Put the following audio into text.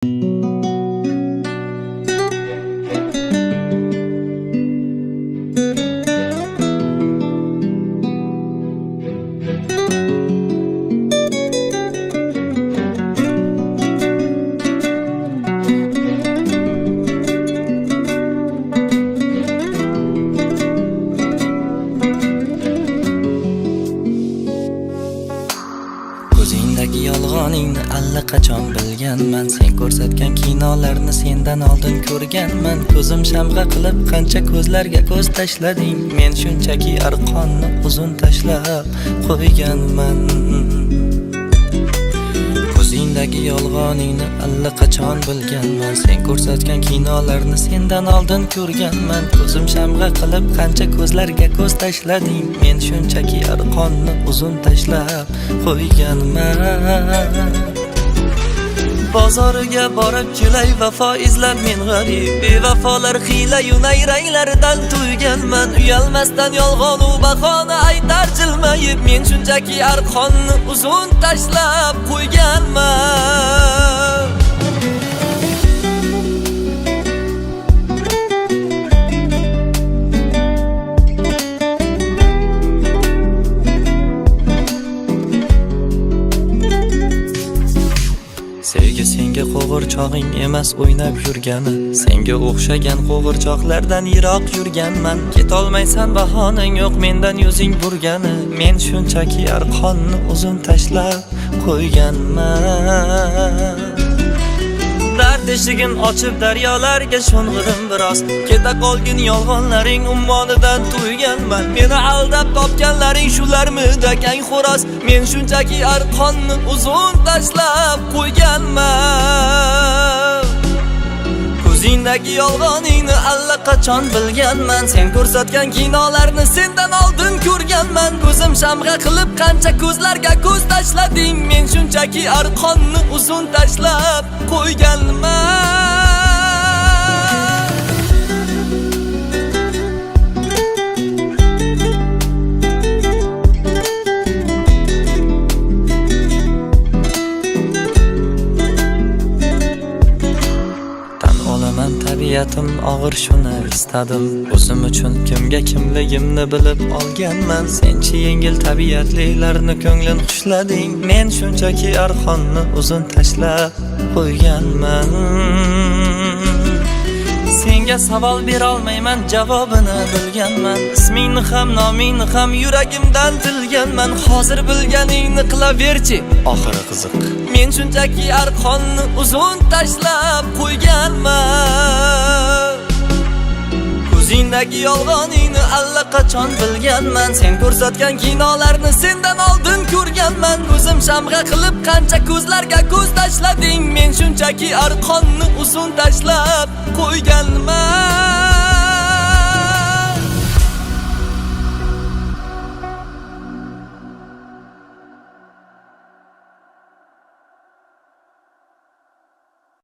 Ko'zingdagi yolg'oningni allaqachon bilganman. Sen ko'rsatgan kinolarni sendan oldin ko'rganman. Ko'zim shamg'a qilib qancha ko'zlarga ko'z tashlading. Men shunchaki arqonni uzun tashlab qo'yganman. Ko'zingdagi yolg'oningni allaqachon bilganman. Sen ko'rsatgan kinolarni sendan oldin ko'rganman. Ko'zim shamg'a qilib qancha ko'zlarga ko'z tashlading. Men shunchaki arqonni uzun tashlab qo'yganman. Bozoriga borib kelay vafo izlab men g'arib. Bevafolar hiyla-yu nayranglaridan to'yganman. Uyalmasdan yolg'on u bahona aytar jilmayib. Men shunchaki arqonni uzun tashlab qo'yganman. Sevgi senga qo'g'irchog'ing emas o'ynab yurgani. Senga o'xshagan qo'g'irchoqlardan yiroq yurganman. Ketolmaysan bahonang yo'q mendan yuzing burgani. Men shunchaki arqonni uzun tashlab qo'yganman. Dard eshigin ochib daryolarga sho'ng'idim biroz. Keta qolgin yolg'onlaring ummonidan to'yganman. Meni aldab topganlaring shularmidi kang xo'roz. Men shunchaki arqonni uzun tashlab qo'yganman. Ko'zingdagi yolg'oningni allaqachon bilganman. Sen ko'rsatgan kinolarni sendan oldin ko'rganman. Ko'zim shamg'a qilib qancha ko'zlarga ko'z tashlading. Men shunchaki arqonni uzun tashlab qo'yganman. Tabiatim og'ir shuni istadim. O'zim uchun kimga kimligimni bilib olganman. Senchi yengil tabiatlilarni ko'nglin xushlading. Men shunchaki arqonni uzun tashlab qo'yganman. Senga savol bera olmayman, javobini bilganman. Ismingni ham, nomingni ham yuragimdan tilganman. Hozir bilganingni qilaverchi, oxiri qiziq. Men shunchaki arqonni uzun tashlab qo'yganman. Ko'zingdagi yolg'oningni allaqachon bilganman. Sen ko'rsatgan kinolarni sendan oldin ko'rganman. Ko'zim shamg'a qilib qancha ko'zlarga ko'z tashlading. Men shunchaki arqonni uzun tashlab qo'yganman.